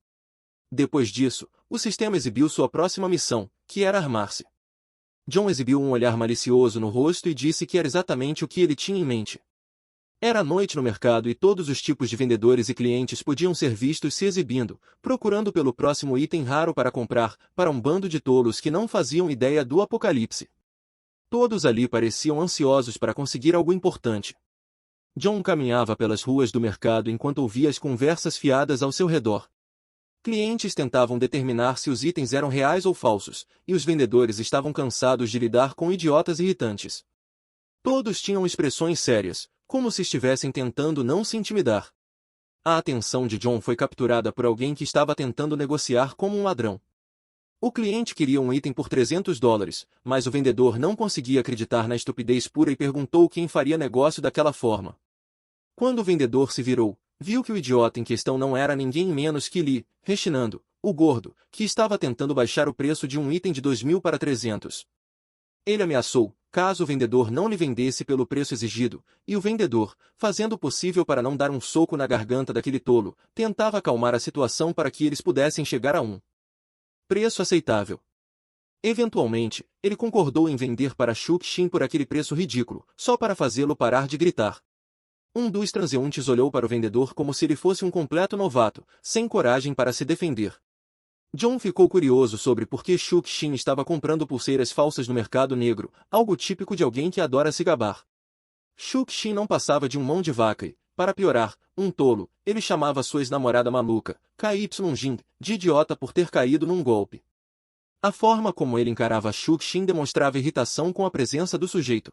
Depois disso, o sistema exibiu sua próxima missão, que era armar-se. John exibiu um olhar malicioso no rosto e disse que era exatamente o que ele tinha em mente. Era noite no mercado e todos os tipos de vendedores e clientes podiam ser vistos se exibindo, procurando pelo próximo item raro para comprar, para um bando de tolos que não faziam ideia do apocalipse. Todos ali pareciam ansiosos para conseguir algo importante. John caminhava pelas ruas do mercado enquanto ouvia as conversas fiadas ao seu redor. Clientes tentavam determinar se os itens eram reais ou falsos, e os vendedores estavam cansados de lidar com idiotas irritantes. Todos tinham expressões sérias, como se estivessem tentando não se intimidar. A atenção de John foi capturada por alguém que estava tentando negociar como um ladrão. O cliente queria um item por $300, mas o vendedor não conseguia acreditar na estupidez pura e perguntou quem faria negócio daquela forma. Quando o vendedor se virou, viu que o idiota em questão não era ninguém menos que Lee, rechinando, o gordo, que estava tentando baixar o preço de um item de 2.000 para 300. Ele ameaçou, caso o vendedor não lhe vendesse pelo preço exigido, e o vendedor, fazendo o possível para não dar um soco na garganta daquele tolo, tentava acalmar a situação para que eles pudessem chegar a um preço aceitável. Eventualmente, ele concordou em vender para Shukshin por aquele preço ridículo, só para fazê-lo parar de gritar. Um dos transeuntes olhou para o vendedor como se ele fosse um completo novato, sem coragem para se defender. John ficou curioso sobre por que Shukshin estava comprando pulseiras falsas no mercado negro, algo típico de alguém que adora se gabar. Shukshin não passava de um mão de vaca e, para piorar, um tolo. Ele chamava sua ex-namorada maluca, KY Jin, de idiota por ter caído num golpe. A forma como ele encarava Shukshin demonstrava irritação com a presença do sujeito.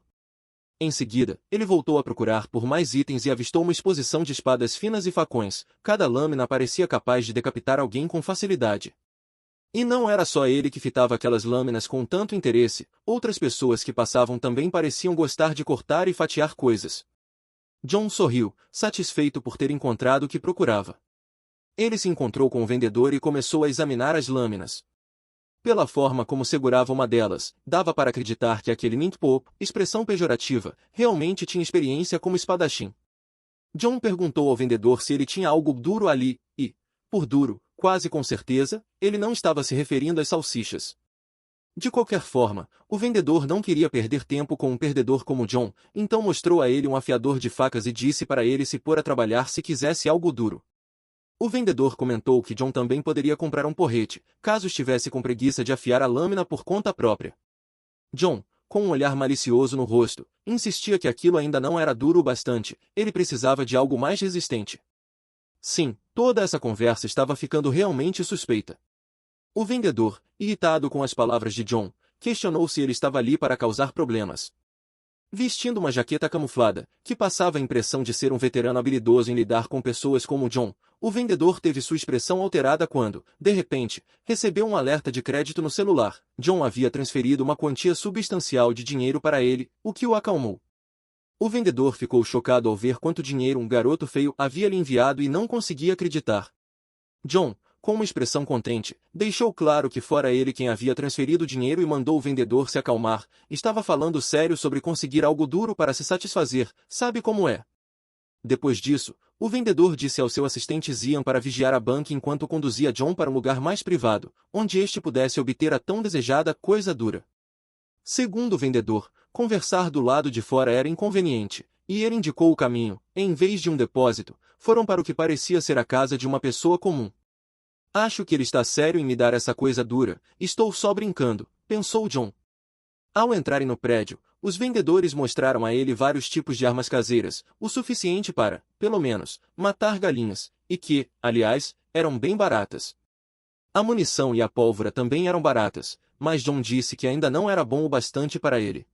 Em seguida, ele voltou a procurar por mais itens e avistou uma exposição de espadas finas e facões. Cada lâmina parecia capaz de decapitar alguém com facilidade. E não era só ele que fitava aquelas lâminas com tanto interesse, outras pessoas que passavam também pareciam gostar de cortar e fatiar coisas. John sorriu, satisfeito por ter encontrado o que procurava. Ele se encontrou com o vendedor e começou a examinar as lâminas. Pela forma como segurava uma delas, dava para acreditar que aquele Nintpo, expressão pejorativa, realmente tinha experiência como espadachim. John perguntou ao vendedor se ele tinha algo duro ali, e, por duro, quase com certeza, ele não estava se referindo às salsichas. De qualquer forma, o vendedor não queria perder tempo com um perdedor como John, então mostrou a ele um afiador de facas e disse para ele se pôr a trabalhar se quisesse algo duro. O vendedor comentou que John também poderia comprar um porrete, caso estivesse com preguiça de afiar a lâmina por conta própria. John, com um olhar malicioso no rosto, insistia que aquilo ainda não era duro o bastante, ele precisava de algo mais resistente. Sim, toda essa conversa estava ficando realmente suspeita. O vendedor, irritado com as palavras de John, questionou se ele estava ali para causar problemas. Vestindo uma jaqueta camuflada, que passava a impressão de ser um veterano habilidoso em lidar com pessoas como John, o vendedor teve sua expressão alterada quando, de repente, recebeu um alerta de crédito no celular. John havia transferido uma quantia substancial de dinheiro para ele, o que o acalmou. O vendedor ficou chocado ao ver quanto dinheiro um garoto feio havia lhe enviado e não conseguia acreditar. John, com uma expressão contente, deixou claro que fora ele quem havia transferido o dinheiro e mandou o vendedor se acalmar. Estava falando sério sobre conseguir algo duro para se satisfazer, sabe como é. Depois disso, o vendedor disse ao seu assistente Ian para vigiar a banca enquanto conduzia John para um lugar mais privado, onde este pudesse obter a tão desejada coisa dura. Segundo o vendedor, conversar do lado de fora era inconveniente, e ele indicou o caminho. Em vez de um depósito, foram para o que parecia ser a casa de uma pessoa comum. Acho que ele está sério em me dar essa coisa dura, estou só brincando, pensou John. Ao entrarem no prédio, os vendedores mostraram a ele vários tipos de armas caseiras, o suficiente para, pelo menos, matar galinhas, e que, aliás, eram bem baratas. A munição e a pólvora também eram baratas, mas John disse que ainda não era bom o bastante para ele.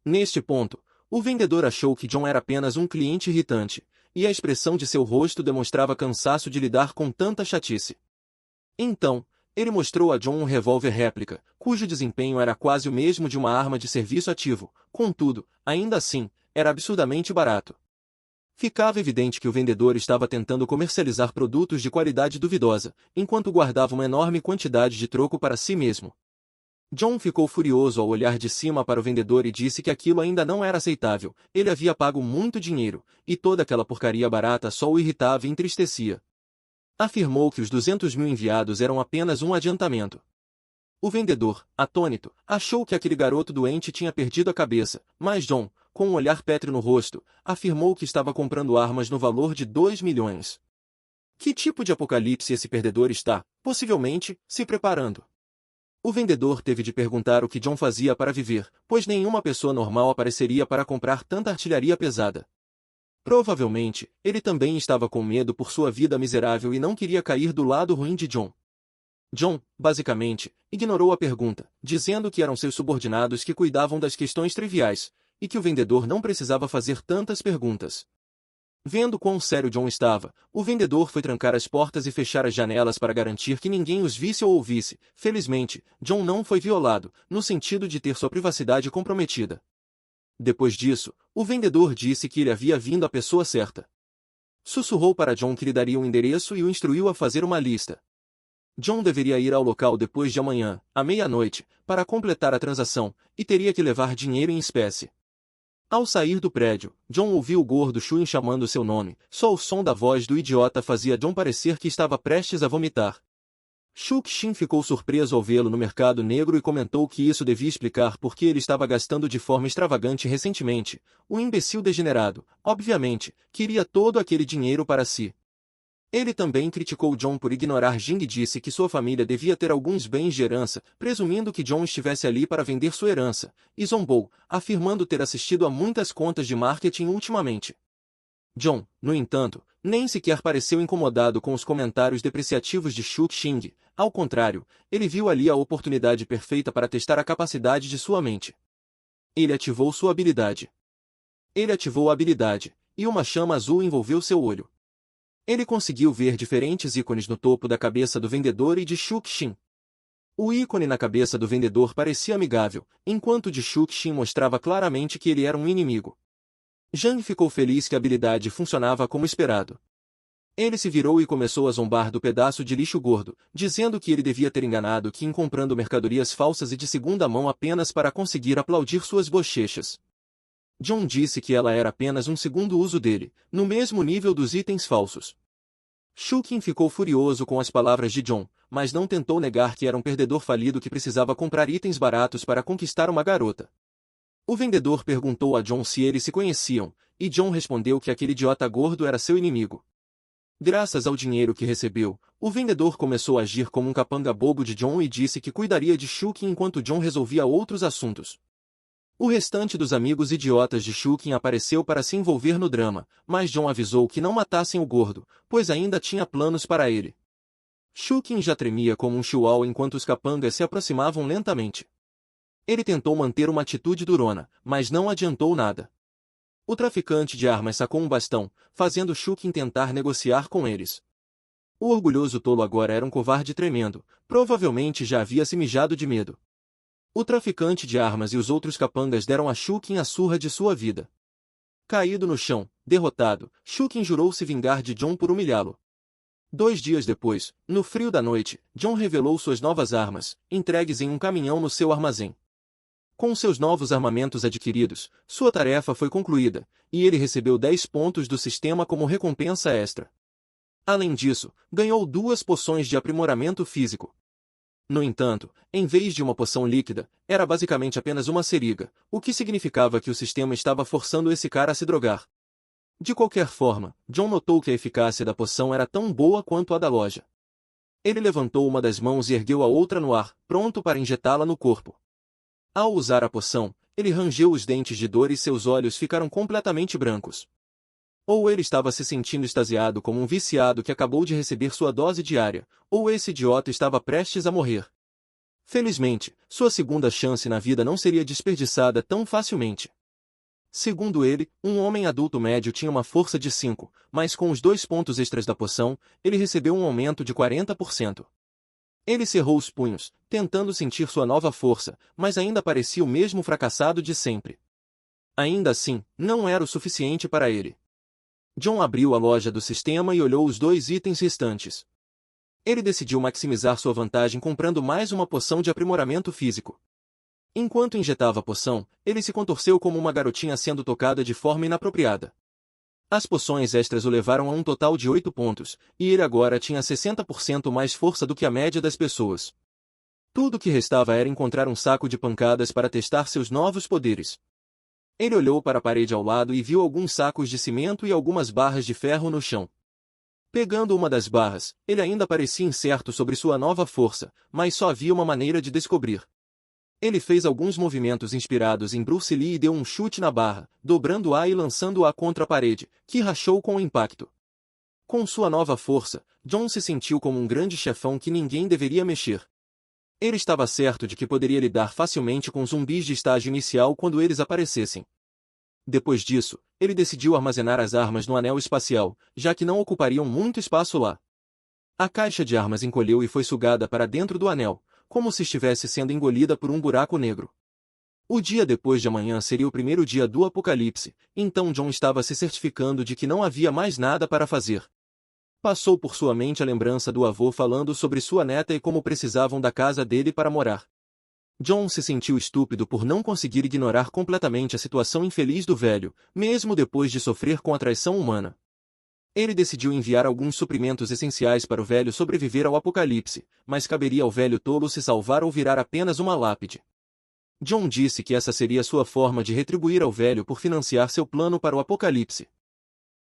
Neste ponto, o vendedor achou que John era apenas um cliente irritante, e a expressão de seu rosto demonstrava cansaço de lidar com tanta chatice. Então, ele mostrou a John um revólver réplica, cujo desempenho era quase o mesmo de uma arma de serviço ativo, contudo, ainda assim, era absurdamente barato. Ficava evidente que o vendedor estava tentando comercializar produtos de qualidade duvidosa, enquanto guardava uma enorme quantidade de troco para si mesmo. John ficou furioso ao olhar de cima para o vendedor e disse que aquilo ainda não era aceitável, ele havia pago muito dinheiro, e toda aquela porcaria barata só o irritava e entristecia. Afirmou que os 200.000 enviados eram apenas um adiantamento. O vendedor, atônito, achou que aquele garoto doente tinha perdido a cabeça, mas John, com um olhar pétreo no rosto, afirmou que estava comprando armas no valor de 2 milhões. Que tipo de apocalipse esse perdedor está, possivelmente, se preparando? O vendedor teve de perguntar o que John fazia para viver, pois nenhuma pessoa normal apareceria para comprar tanta artilharia pesada. Provavelmente, ele também estava com medo por sua vida miserável e não queria cair do lado ruim de John. John, basicamente, ignorou a pergunta, dizendo que eram seus subordinados que cuidavam das questões triviais, e que o vendedor não precisava fazer tantas perguntas. Vendo quão sério John estava, o vendedor foi trancar as portas e fechar as janelas para garantir que ninguém os visse ou ouvisse. Felizmente, John não foi violado, no sentido de ter sua privacidade comprometida. Depois disso, o vendedor disse que ele havia vindo à pessoa certa. Sussurrou para John que lhe daria um endereço e o instruiu a fazer uma lista. John deveria ir ao local depois de amanhã, à meia-noite, para completar a transação, e teria que levar dinheiro em espécie. Ao sair do prédio, John ouviu o gordo Shuin chamando seu nome, só o som da voz do idiota fazia John parecer que estava prestes a vomitar. Shu Xin ficou surpreso ao vê-lo no mercado negro e comentou que isso devia explicar por que ele estava gastando de forma extravagante recentemente. O imbecil degenerado, obviamente, queria todo aquele dinheiro para si. Ele também criticou John por ignorar Jing e disse que sua família devia ter alguns bens de herança, presumindo que John estivesse ali para vender sua herança, e zombou, afirmando ter assistido a muitas contas de marketing ultimamente. John, no entanto, nem sequer pareceu incomodado com os comentários depreciativos de Shu Xing. Ao contrário, ele viu ali a oportunidade perfeita para testar a capacidade de sua mente. Ele ativou sua habilidade. Ele ativou a habilidade, e uma chama azul envolveu seu olho. Ele conseguiu ver diferentes ícones no topo da cabeça do vendedor e de Shu Xin. O ícone na cabeça do vendedor parecia amigável, enquanto o de Shu Xin mostrava claramente que ele era um inimigo. Zhang ficou feliz que a habilidade funcionava como esperado. Ele se virou e começou a zombar do pedaço de lixo gordo, dizendo que ele devia ter enganado Qin comprando mercadorias falsas e de segunda mão apenas para conseguir aplaudir suas bochechas. John disse que ela era apenas um segundo uso dele, no mesmo nível dos itens falsos. Shu Qin ficou furioso com as palavras de John, mas não tentou negar que era um perdedor falido que precisava comprar itens baratos para conquistar uma garota. O vendedor perguntou a John se eles se conheciam, e John respondeu que aquele idiota gordo era seu inimigo. Graças ao dinheiro que recebeu, o vendedor começou a agir como um capanga bobo de John e disse que cuidaria de Shu Qin enquanto John resolvia outros assuntos. O restante dos amigos idiotas de Shookin apareceu para se envolver no drama, mas John avisou que não matassem o gordo, pois ainda tinha planos para ele. Shookin já tremia como um chihuahua enquanto os capangas se aproximavam lentamente. Ele tentou manter uma atitude durona, mas não adiantou nada. O traficante de armas sacou um bastão, fazendo Shookin tentar negociar com eles. O orgulhoso tolo agora era um covarde tremendo, provavelmente já havia se mijado de medo. O traficante de armas e os outros capangas deram a Shookin a surra de sua vida. Caído no chão, derrotado, Shookin jurou se vingar de John por humilhá-lo. 2 dias depois, no frio da noite, John revelou suas novas armas, entregues em um caminhão no seu armazém. Com seus novos armamentos adquiridos, sua tarefa foi concluída, e ele recebeu 10 pontos do sistema como recompensa extra. Além disso, ganhou 2 poções de aprimoramento físico. No entanto, em vez de uma poção líquida, era basicamente apenas uma seringa, o que significava que o sistema estava forçando esse cara a se drogar. De qualquer forma, John notou que a eficácia da poção era tão boa quanto a da loja. Ele levantou uma das mãos e ergueu a outra no ar, pronto para injetá-la no corpo. Ao usar a poção, ele rangeu os dentes de dor e seus olhos ficaram completamente brancos. Ou ele estava se sentindo extasiado como um viciado que acabou de receber sua dose diária, ou esse idiota estava prestes a morrer. Felizmente, sua segunda chance na vida não seria desperdiçada tão facilmente. Segundo ele, um homem adulto médio tinha uma força de 5, mas com os 2 pontos extras da poção, ele recebeu um aumento de 40%. Ele cerrou os punhos, tentando sentir sua nova força, mas ainda parecia o mesmo fracassado de sempre. Ainda assim, não era o suficiente para ele. John abriu a loja do sistema e olhou os 2 itens restantes. Ele decidiu maximizar sua vantagem comprando mais uma poção de aprimoramento físico. Enquanto injetava a poção, ele se contorceu como uma garotinha sendo tocada de forma inapropriada. As poções extras o levaram a um total de 8 pontos, e ele agora tinha 60% mais força do que a média das pessoas. Tudo o que restava era encontrar um saco de pancadas para testar seus novos poderes. Ele olhou para a parede ao lado e viu alguns sacos de cimento e algumas barras de ferro no chão. Pegando uma das barras, ele ainda parecia incerto sobre sua nova força, mas só havia uma maneira de descobrir. Ele fez alguns movimentos inspirados em Bruce Lee e deu um chute na barra, dobrando-a e lançando-a contra a parede, que rachou com o impacto. Com sua nova força, John se sentiu como um grande chefão que ninguém deveria mexer. Ele estava certo de que poderia lidar facilmente com zumbis de estágio inicial quando eles aparecessem. Depois disso, ele decidiu armazenar as armas no anel espacial, já que não ocupariam muito espaço lá. A caixa de armas encolheu e foi sugada para dentro do anel, como se estivesse sendo engolida por um buraco negro. O dia depois de amanhã seria o primeiro dia do apocalipse, então John estava se certificando de que não havia mais nada para fazer. Passou por sua mente a lembrança do avô falando sobre sua neta e como precisavam da casa dele para morar. John se sentiu estúpido por não conseguir ignorar completamente a situação infeliz do velho, mesmo depois de sofrer com a traição humana. Ele decidiu enviar alguns suprimentos essenciais para o velho sobreviver ao apocalipse, mas caberia ao velho tolo se salvar ou virar apenas uma lápide. John disse que essa seria sua forma de retribuir ao velho por financiar seu plano para o apocalipse.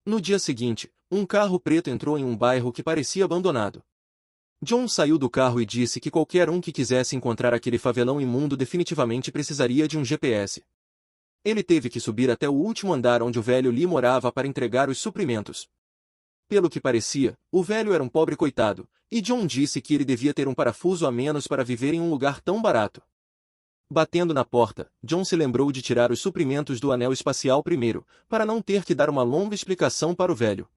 No dia seguinte, um carro preto entrou em um bairro que parecia abandonado. John saiu do carro e disse que qualquer um que quisesse encontrar aquele favelão imundo definitivamente precisaria de um GPS. Ele teve que subir até o último andar onde o velho Lee morava para entregar os suprimentos. Pelo que parecia, o velho era um pobre coitado, e John disse que ele devia ter um parafuso a menos para viver em um lugar tão barato. Batendo na porta, John se lembrou de tirar os suprimentos do anel espacial primeiro, para não ter que dar uma longa explicação para o velho.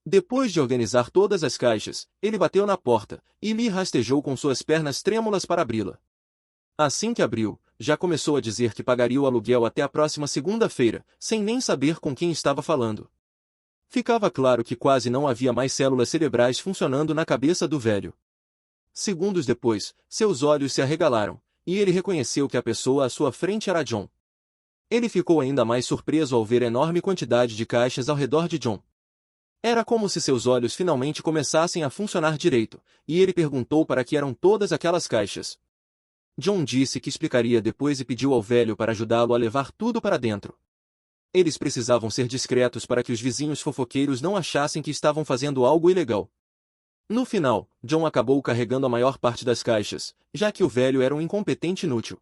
Depois de organizar todas as caixas, ele bateu na porta, e Lee rastejou com suas pernas trêmulas para abri-la. Assim que abriu, já começou a dizer que pagaria o aluguel até a próxima segunda-feira, sem nem saber com quem estava falando. Ficava claro que quase não havia mais células cerebrais funcionando na cabeça do velho. Segundos depois, seus olhos se arregalaram, e ele reconheceu que a pessoa à sua frente era John. Ele ficou ainda mais surpreso ao ver a enorme quantidade de caixas ao redor de John. Era como se seus olhos finalmente começassem a funcionar direito, e ele perguntou para que eram todas aquelas caixas. John disse que explicaria depois e pediu ao velho para ajudá-lo a levar tudo para dentro. Eles precisavam ser discretos para que os vizinhos fofoqueiros não achassem que estavam fazendo algo ilegal. No final, John acabou carregando a maior parte das caixas, já que o velho era um incompetente inútil.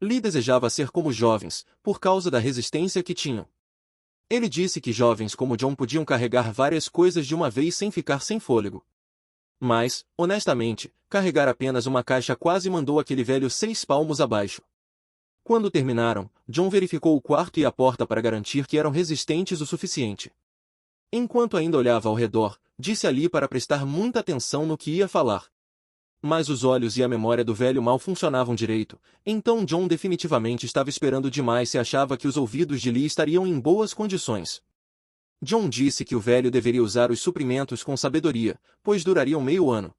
Lee desejava ser como jovens, por causa da resistência que tinham. Ele disse que jovens como John podiam carregar várias coisas de uma vez sem ficar sem fôlego. Mas, honestamente, carregar apenas uma caixa quase mandou aquele velho 6 palmos abaixo. Quando terminaram, John verificou o quarto e a porta para garantir que eram resistentes o suficiente. Enquanto ainda olhava ao redor, disse a Lee para prestar muita atenção no que ia falar. Mas os olhos e a memória do velho mal funcionavam direito, então John definitivamente estava esperando demais se achava que os ouvidos de Lee estariam em boas condições. John disse que o velho deveria usar os suprimentos com sabedoria, pois durariam meio ano.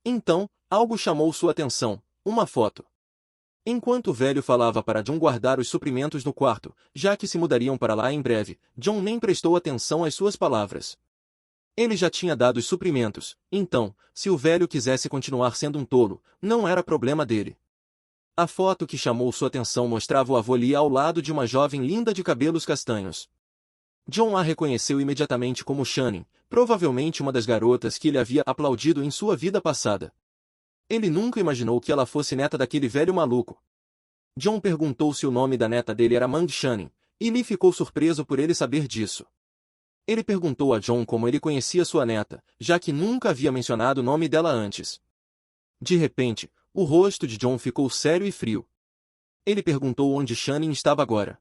Então, algo chamou sua atenção, uma foto. Enquanto o velho falava para John guardar os suprimentos no quarto, já que se mudariam para lá em breve, John nem prestou atenção às suas palavras. Ele já tinha dado os suprimentos, então, se o velho quisesse continuar sendo um tolo, não era problema dele. A foto que chamou sua atenção mostrava o avô Lee ao lado de uma jovem linda de cabelos castanhos. John a reconheceu imediatamente como Shannon, provavelmente uma das garotas que ele havia aplaudido em sua vida passada. Ele nunca imaginou que ela fosse neta daquele velho maluco. John perguntou se o nome da neta dele era Mang Shannon, e Lee ficou surpreso por ele saber disso. Ele perguntou a John como ele conhecia sua neta, já que nunca havia mencionado o nome dela antes. De repente, o rosto de John ficou sério e frio. Ele perguntou onde Shannon estava agora.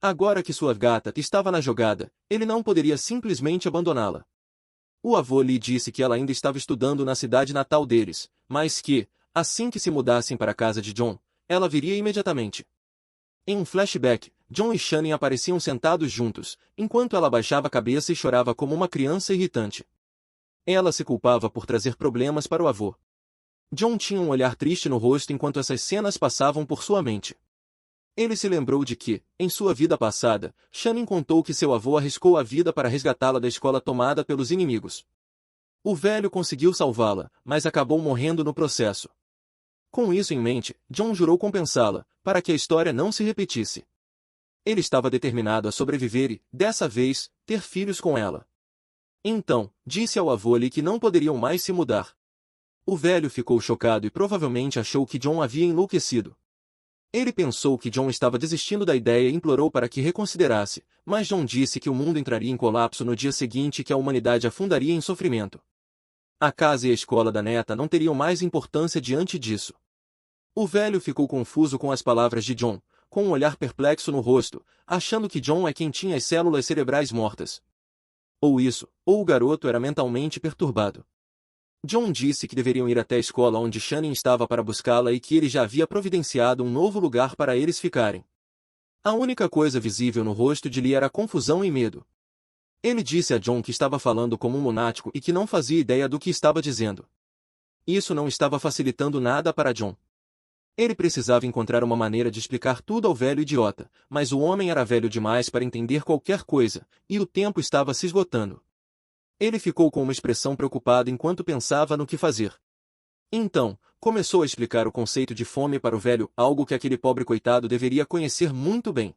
Agora que sua gata estava na jogada, ele não poderia simplesmente abandoná-la. O avô lhe disse que ela ainda estava estudando na cidade natal deles, mas que, assim que se mudassem para a casa de John, ela viria imediatamente. Em um flashback, John e Shannon apareciam sentados juntos, enquanto ela baixava a cabeça e chorava como uma criança irritante. Ela se culpava por trazer problemas para o avô. John tinha um olhar triste no rosto enquanto essas cenas passavam por sua mente. Ele se lembrou de que, em sua vida passada, Shannon contou que seu avô arriscou a vida para resgatá-la da escola tomada pelos inimigos. O velho conseguiu salvá-la, mas acabou morrendo no processo. Com isso em mente, John jurou compensá-la, para que a história não se repetisse. Ele estava determinado a sobreviver e, dessa vez, ter filhos com ela. Então, disse ao avô Lee que não poderiam mais se mudar. O velho ficou chocado e provavelmente achou que John havia enlouquecido. Ele pensou que John estava desistindo da ideia e implorou para que reconsiderasse, mas John disse que o mundo entraria em colapso no dia seguinte e que a humanidade afundaria em sofrimento. A casa e a escola da neta não teriam mais importância diante disso. O velho ficou confuso com as palavras de John, com um olhar perplexo no rosto, achando que John é quem tinha as células cerebrais mortas. Ou isso, ou o garoto era mentalmente perturbado. John disse que deveriam ir até a escola onde Shannon estava para buscá-la e que ele já havia providenciado um novo lugar para eles ficarem. A única coisa visível no rosto de Lee era confusão e medo. Ele disse a John que estava falando como um lunático e que não fazia ideia do que estava dizendo. Isso não estava facilitando nada para John. Ele precisava encontrar uma maneira de explicar tudo ao velho idiota, mas o homem era velho demais para entender qualquer coisa, e o tempo estava se esgotando. Ele ficou com uma expressão preocupada enquanto pensava no que fazer. Então, começou a explicar o conceito de fome para o velho, algo que aquele pobre coitado deveria conhecer muito bem.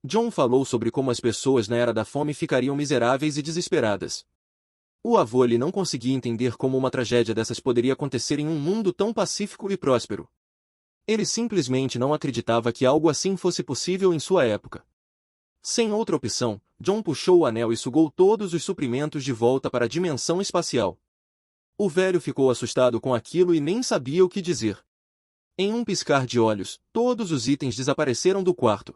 John falou sobre como as pessoas na era da fome ficariam miseráveis e desesperadas. O avô lhe não conseguia entender como uma tragédia dessas poderia acontecer em um mundo tão pacífico e próspero. Ele simplesmente não acreditava que algo assim fosse possível em sua época. Sem outra opção, John puxou o anel e sugou todos os suprimentos de volta para a dimensão espacial. O velho ficou assustado com aquilo e nem sabia o que dizer. Em um piscar de olhos, todos os itens desapareceram do quarto.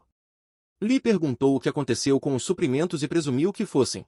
Lee perguntou o que aconteceu com os suprimentos e presumiu que fossem